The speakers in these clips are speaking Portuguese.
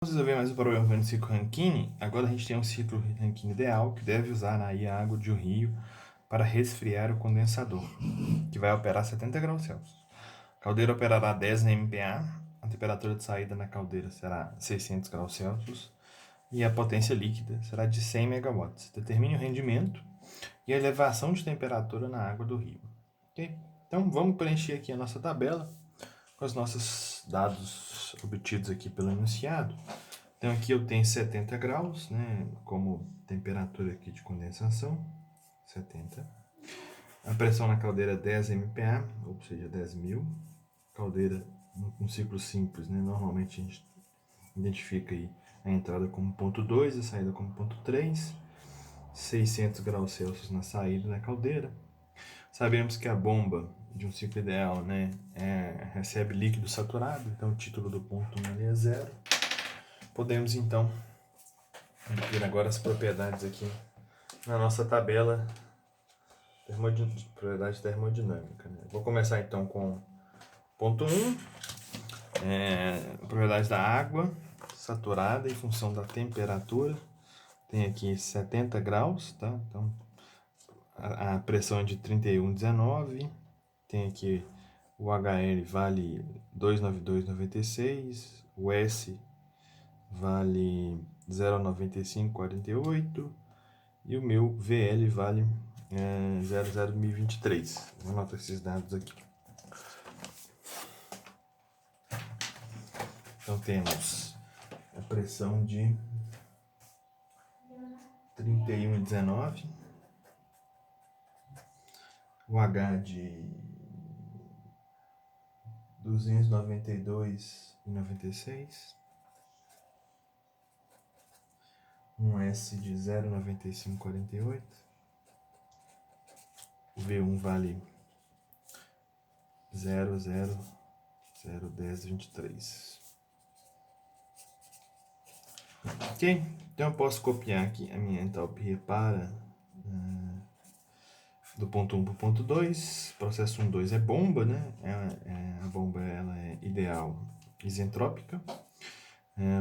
Vamos resolver mais um problema no ciclo Rankine. Agora a gente tem um ciclo Rankine ideal que deve usar aí a água de um rio para resfriar o condensador, que vai operar 70 graus Celsius. A caldeira operará 10 MPa, a temperatura de saída na caldeira será 600 graus Celsius e a potência líquida será de 100 megawatts. Determine o rendimento e a elevação de temperatura na água do rio. Okay? Então vamos preencher aqui a nossa tabela com os nossos dados obtidos aqui pelo enunciado. Então aqui eu tenho 70 graus, né, como temperatura aqui de condensação, 70. A pressão na caldeira é 10 MPa, ou seja, 10.000. Caldeira, um ciclo simples, né, normalmente a gente identifica aí a entrada como ponto 2, a saída como ponto 3. 600 graus Celsius na saída da caldeira. Sabemos que a bomba de um ciclo ideal, né, recebe líquido saturado, então o título do ponto 1 ali é 0. Podemos então ver agora as propriedades aqui na nossa tabela propriedade termodinâmica. Né? Vou começar então com ponto 1, propriedade da água saturada em função da temperatura. Tem aqui 70 graus, tá? Então a pressão é de 31,19. Tem aqui o HL vale 292,96. O S vale 0,9548. E o meu VL vale 0,023. Vou anotar esses dados aqui. Então temos a pressão de 31,19, o H de 292,96, um S de 0,9548, o V1 vale 0,01023. Ok? Então eu posso copiar aqui a minha entalpia para do ponto 1 para o ponto 2. Processo 1, 2 é bomba, né? A bomba ela é ideal isentrópica.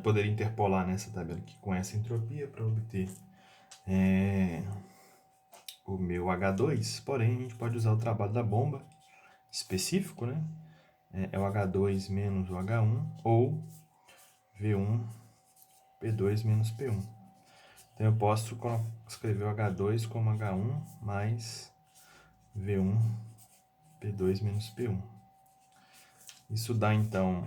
Poderia interpolar nessa tabela aqui com essa entropia para obter o meu H2, porém a gente pode usar o trabalho da bomba específico, né? É o H2 menos o H1 ou V1 P2 menos P1. Então eu posso escrever o H2 como H1 mais V1 P2 menos P1. Isso dá então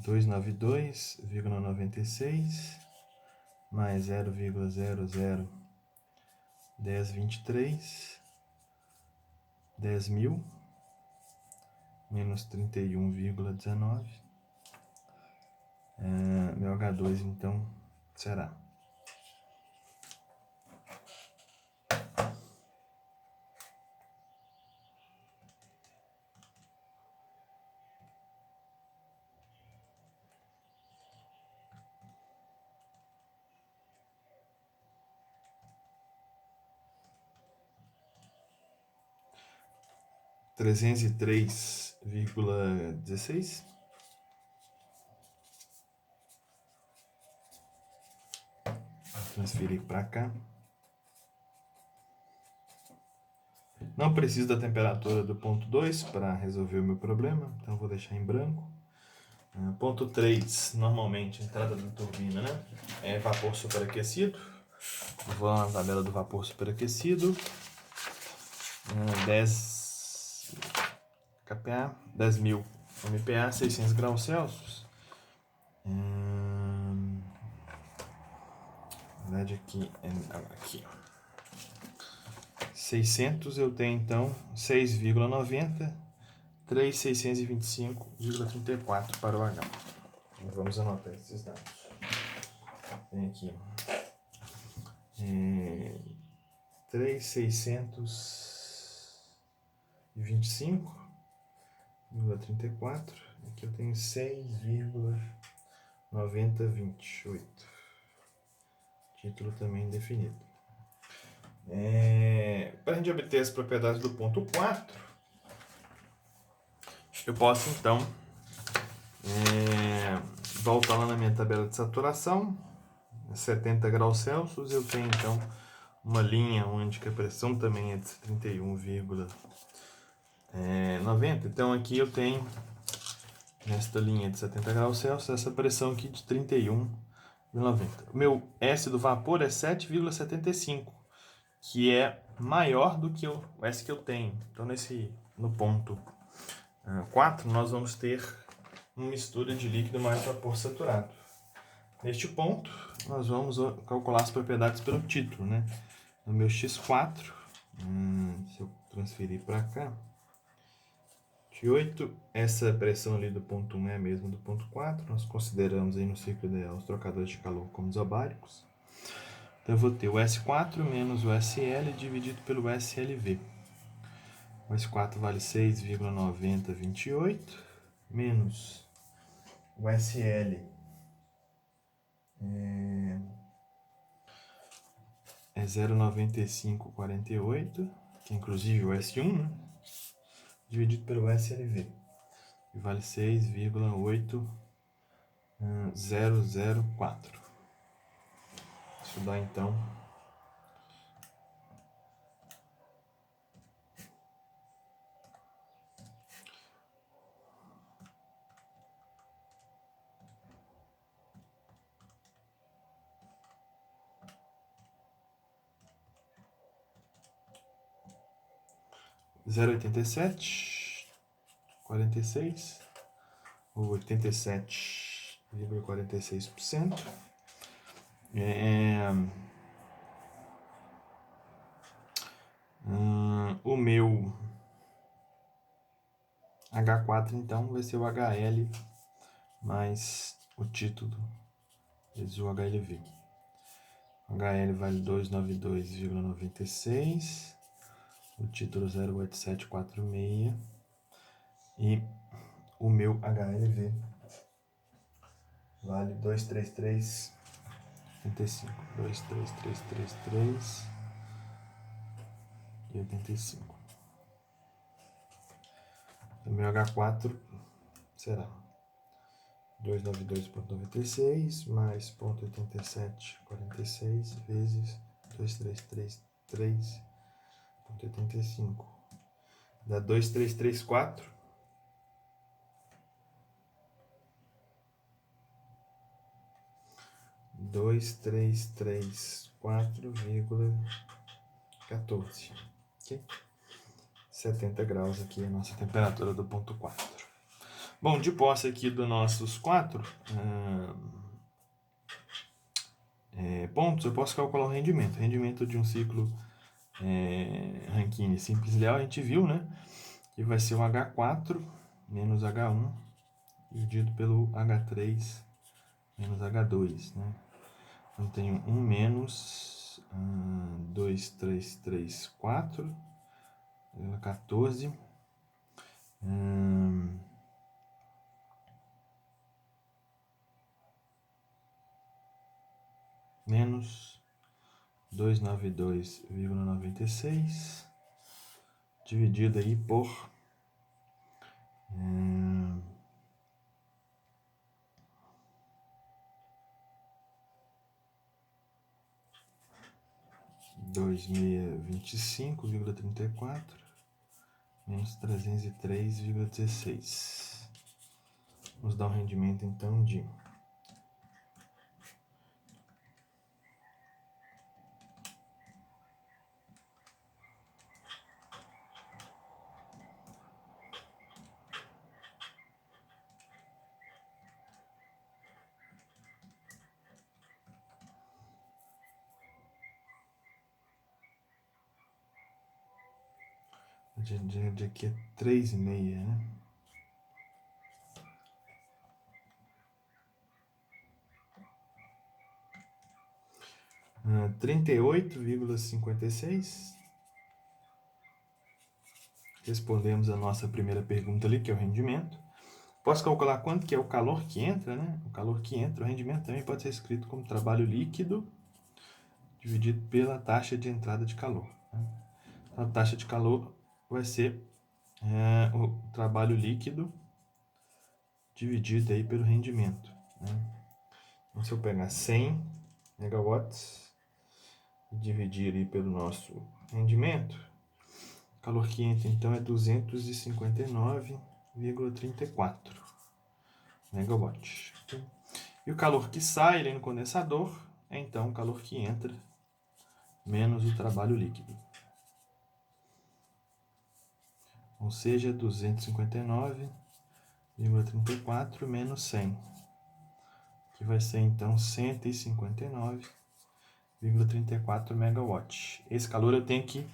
292,96 mais 0,001023, 10.000 menos 31,19. Meu H2 então será 303,16. Transferir para cá. Não preciso da temperatura do ponto 2 para resolver o meu problema, então vou deixar em branco. Ponto 3, normalmente a entrada da turbina, né? É vapor superaquecido. Vou lá na tabela do vapor superaquecido. 10 kPa, 10.000 MPa, 600 graus Celsius. Na verdade aqui, 600 eu tenho então 6,90, 3.625,34 para o H. Vamos anotar esses dados. Tem aqui 3.625,34. Aqui eu tenho 6,9028. título também definido. Para a gente obter as propriedades do ponto 4, eu posso então voltar lá na minha tabela de saturação, 70 graus Celsius, eu tenho então uma linha onde a pressão também é de 31,90. Então aqui eu tenho, nesta linha de 70 graus Celsius, essa pressão aqui de 31,90. O meu S do vapor é 7,75, que é maior do que o S que eu tenho. Então no ponto 4 nós vamos ter uma mistura de líquido mais vapor saturado. Neste ponto nós vamos calcular as propriedades pelo título, né? No meu X4, se eu transferir para cá, T8, essa pressão ali do ponto 1 é a mesma do ponto 4. Nós consideramos aí no ciclo ideal os trocadores de calor como isobáricos. Então eu vou ter o S4 menos o SL dividido pelo SLV. O S4 vale 6,9028 menos o SL é 0,9548, que é inclusive o S1, né? Dividido pelo SLV, que vale 6,8004. Isso dá então 0,8746 ou 87,46%. O meu H4 então vai ser o HL mais o título vezes o HLV. O HL vale 292,96, o título 08746 e o meu HLV vale 233,85. 23333 e 85. O meu H4 será 292,96 mais 0,8746 vezes 2333,85. Dá 2334. Dois, três, três, 4,14. Ok? 70 graus aqui é a nossa temperatura do ponto 4. Bom, de posse aqui dos nossos 4 pontos, eu posso calcular o rendimento. O rendimento de um ciclo Rankine simples ideal, a gente viu, né? Que vai ser o H4 menos H1 dividido pelo H3 menos H2, né? Então, eu tenho 1 menos 2,334, 14, menos 292,96, dividido aí por 2.625,34 menos 303,16. Nos dá um rendimento então de 3,6, né? Ah, 38,56. Respondemos a nossa primeira pergunta ali, que é o rendimento. Posso calcular quanto que é o calor que entra, né? O calor que entra, o rendimento também pode ser escrito como trabalho líquido dividido pela taxa de entrada de calor. Né? A taxa de calor vai ser o trabalho líquido dividido aí pelo rendimento. Né? Então, se eu pegar 100 megawatts e dividir aí pelo nosso rendimento, o calor que entra então é 259,34 megawatts. E o calor que sai ali no condensador é então o calor que entra menos o trabalho líquido. Ou seja, 259,34 menos 100, que vai ser então 159,34 megawatts. Esse calor eu tenho que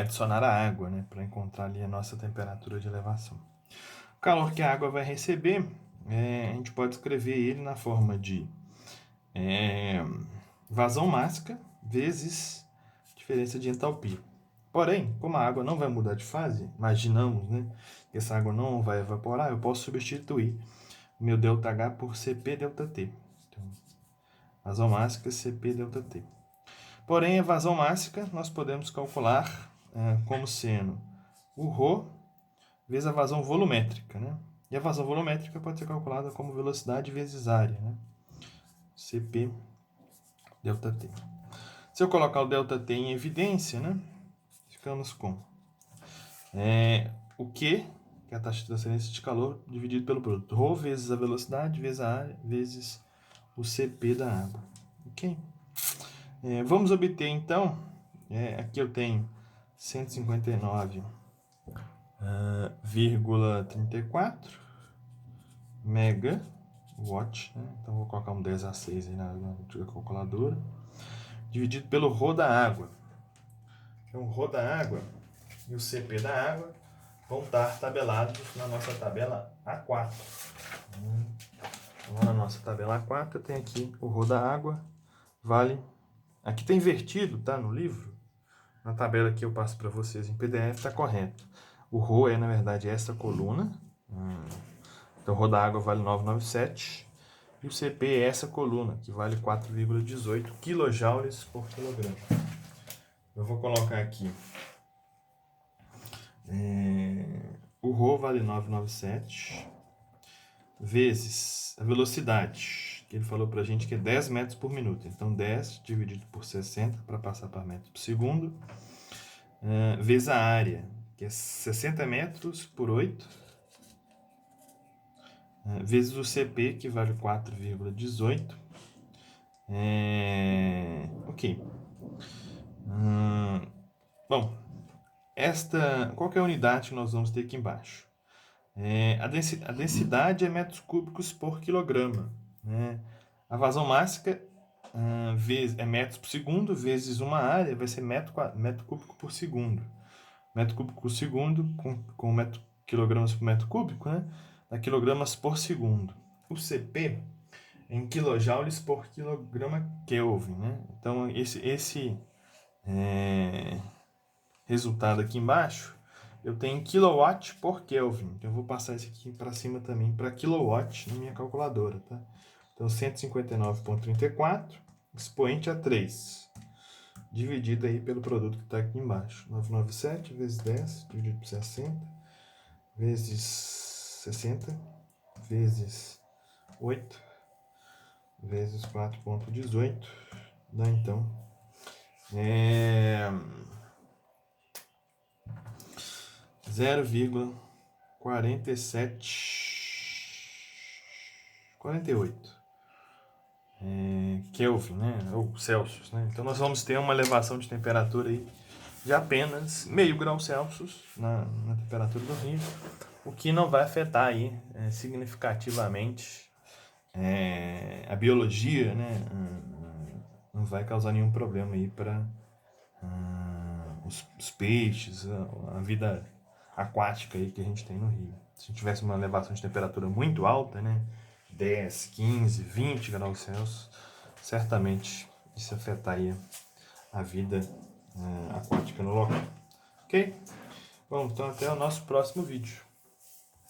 adicionar a água, né, para encontrar ali a nossa temperatura de elevação. O calor que a água vai receber, a gente pode escrever ele na forma de vazão mássica vezes diferença de entalpia. Porém, como a água não vai mudar de fase, imaginamos, né, que essa água não vai evaporar, eu posso substituir o meu ΔH por Cp ΔT. Então, vazão mássica Cp ΔT. Porém, a vazão mássica nós podemos calcular como sendo o ρ vezes a vazão volumétrica. Né? E a vazão volumétrica pode ser calculada como velocidade vezes área. Né? Cp ΔT. Se eu colocar o ΔT em evidência, né, ficamos com o Q, que é a taxa de transferência de calor, dividido pelo produto. ρ vezes a velocidade vezes a área vezes o Cp da água. Ok? Vamos obter então, aqui eu tenho 159,34 megawatt, né? Então vou colocar um 10 a 6 aí na antiga calculadora, dividido pelo ρ da água. Então o ρ da água e o Cp da água vão estar tabelados na nossa tabela A4. Então, na nossa tabela A4 eu tenho aqui o ρ da água, vale... Aqui está invertido, tá? No livro. Na tabela que eu passo para vocês em PDF está correto. O ρ é, na verdade, essa coluna. Então, o ρ da água vale 997. E o Cp é essa coluna, que vale 4,18 kJ por quilograma. Eu vou colocar aqui. O ρ vale 997 vezes a velocidade, que ele falou para a gente que é 10 metros por minuto. Então, 10 dividido por 60 para passar para metros por segundo, vezes a área, que é 60 metros por 8, vezes o Cp, que vale 4,18. Ok. Bom, qual que é a unidade que nós vamos ter aqui embaixo? A densidade é metros cúbicos por quilograma. Né? A vazão mássica é metros por segundo, vezes uma área, vai ser metro cúbico por segundo. Metro cúbico por segundo, com quilogramas por metro cúbico, né? Dá quilogramas por segundo. O Cp é em quilojoules por quilograma Kelvin. Né? Então, esse resultado aqui embaixo, eu tenho kilowatt por Kelvin. Então, eu vou passar isso aqui para cima também para kilowatt na minha calculadora. Tá? Então, 159,34 expoente a 3, dividido aí pelo produto que está aqui embaixo. 997 vezes 10, dividido por 60, vezes 60, vezes 8, vezes 4,18, dá então 0,4748 Kelvin, né? Ou Celsius, né? Então nós vamos ter uma elevação de temperatura aí de apenas meio grau Celsius na temperatura do rio, o que não vai afetar aí significativamente a biologia, né? Não vai causar nenhum problema aí para os peixes, a vida aquática aí que a gente tem no rio. Se tivesse uma elevação de temperatura muito alta, né? 10, 15, 20 graus Celsius, certamente isso afetaria a vida aquática no local. Ok? Bom, então até o nosso próximo vídeo.